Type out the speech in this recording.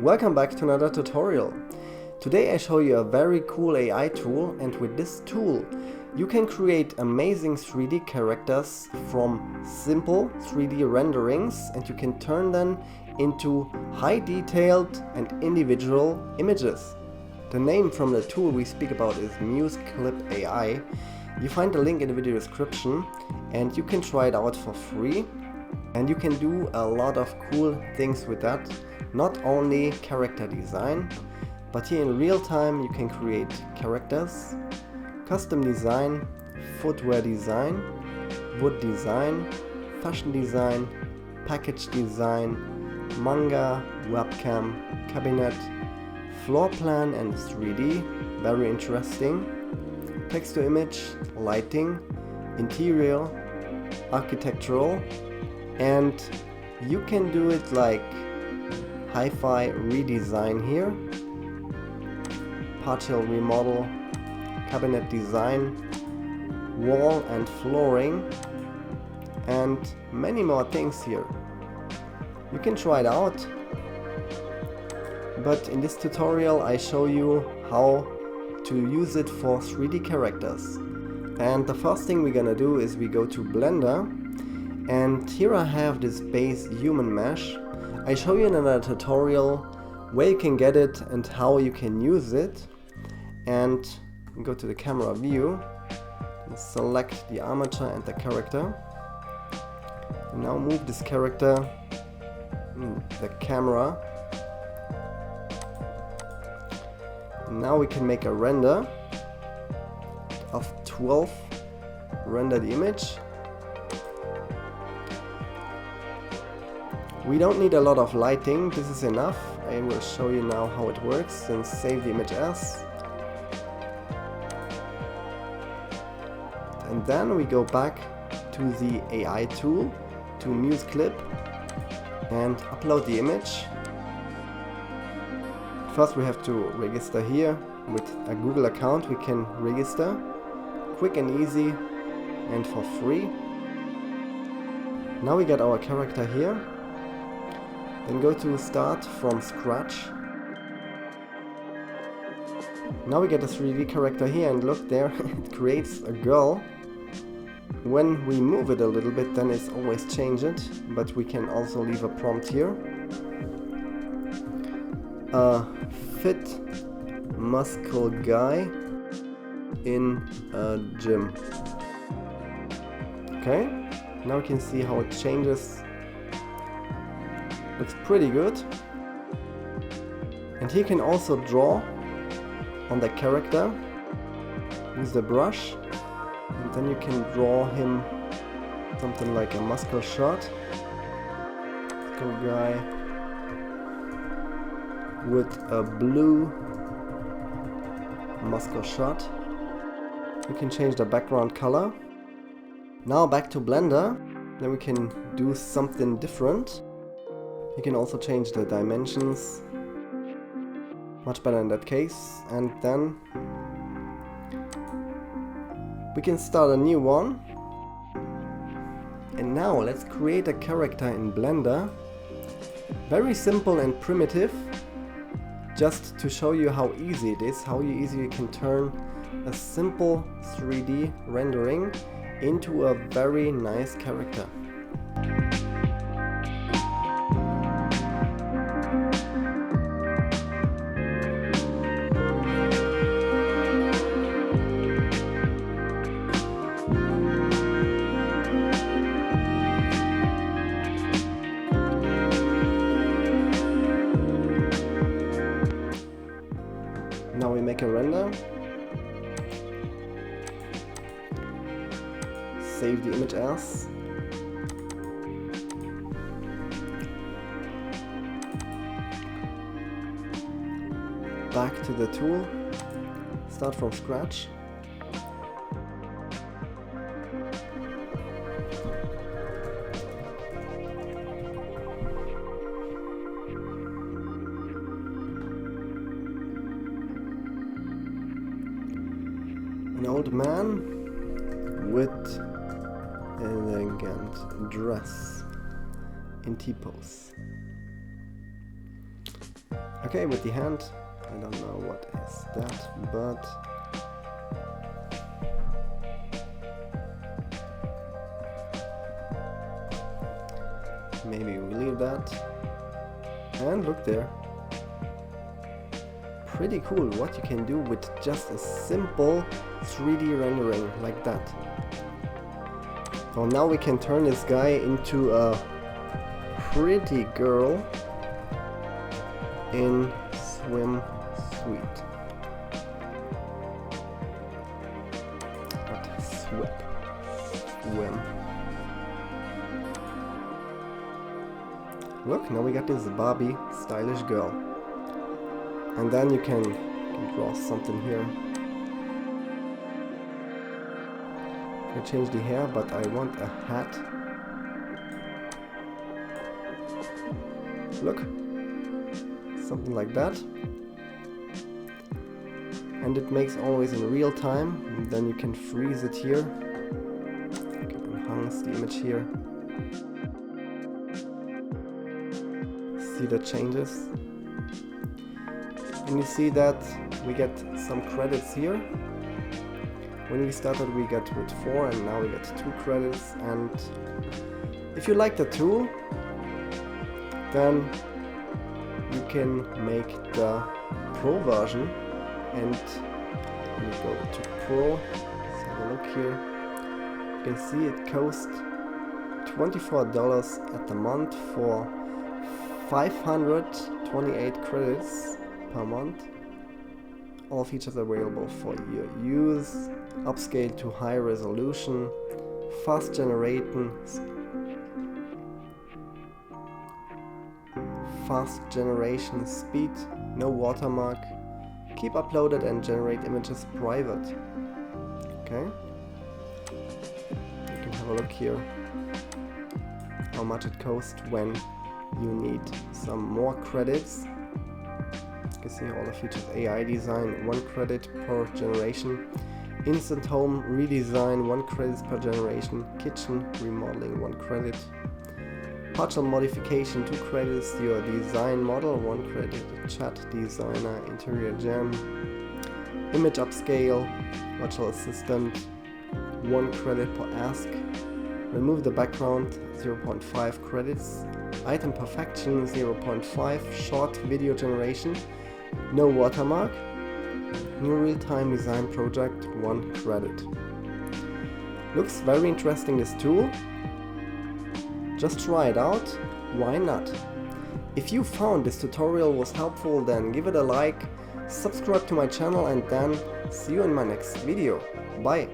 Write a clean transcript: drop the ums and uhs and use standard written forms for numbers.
Welcome back to another tutorial. Today I show you a very cool AI tool, and with this tool you can create amazing 3D characters from simple 3D renderings, and you can turn them into high detailed and individual images. The name from the tool we speak about is museclip AI. You find the link in the video description and you can try it out for free. And you can do a lot of cool things with that. Not only character design, but here in real time you can create characters, custom design, footwear design, wood design, fashion design, package design, manga, webcam, cabinet, floor plan and 3D, very interesting, text to image, lighting, interior, architectural, and you can do it like hi-fi redesign here, partial remodel, cabinet design, wall and flooring, and many more things here. You can try it out, but in this tutorial I show you how to use it for 3D characters. And the first thing we're gonna do is we go to Blender, and here I have this base human mesh. I show you in another tutorial where you can get it and how you can use it. And go to the camera view and select the armature and the character. And now move this character in the camera. And now we can make a render of 12 rendered image. We don't need a lot of lighting, this is enough. I will show you now how it works, and save the image as. And then we go back to the AI tool, to museclip, and upload the image. First we have to register here. With a Google account we can register, quick and easy and for free. Now we get our character here. Then go to start from scratch. Now we get a 3D character here, and look there, it creates a girl. When we move it a little bit, then it's always change it, but we can also leave a prompt here. A fit muscle guy in a gym. Okay, now we can see how it changes. Looks pretty good. And he can also draw on the character. Use the brush, and then you can draw him something like a muscle shirt. Muscle guy with a blue muscle shirt. We can change the background color. Now back to Blender. Then we can do something different. You can also change the dimensions, much better in that case, and then we can start a new one. And now let's create a character in Blender. Very simple and primitive, just to show you how easy it is, how easy you can turn a simple 3D rendering into a very nice character. Now we make a render, save the image as, back to the tool, start from scratch. An old man with elegant dress in T-pose. Okay, with the hand, I don't know what is that, but maybe we leave that. And look there. Pretty cool what you can do with just a simple 3D rendering like that. So now we can turn this guy into a pretty girl in swimsuit. Not swim. Look, now we got this Barbie stylish girl. And then you can draw something here. I change the hair, but I want a hat. Look, something like that. And it makes always in real time. And then you can freeze it here. You can enhance the image here. See the changes. And you see that we get some credits here. When we started we got with 4 and now we get 2 credits. And if you like the tool, then you can make the Pro version. And when you go to Pro, let's have a look here, you can see it costs $24 at the month for 528 credits per month. All features available for your use, upscale to high resolution, fast generation speed, no watermark, keep uploaded and generate images private. Okay, you can have a look here how much it costs when you need some more credits. You can see all the features: AI design, 1 credit per generation, instant home redesign, 1 credit per generation, kitchen remodeling, 1 credit, partial modification, 2 credits, your design model, 1 credit, chat designer, interior gem, image upscale, virtual assistant, 1 credit per ask, remove the background, 0.5 credits, item perfection, 0.5, short video generation, no watermark, new real-time design project, 1 credit. Looks very interesting, this tool. Just try it out, why not? If you found this tutorial was helpful, then give it a like, subscribe to my channel, and then see you in my next video. Bye!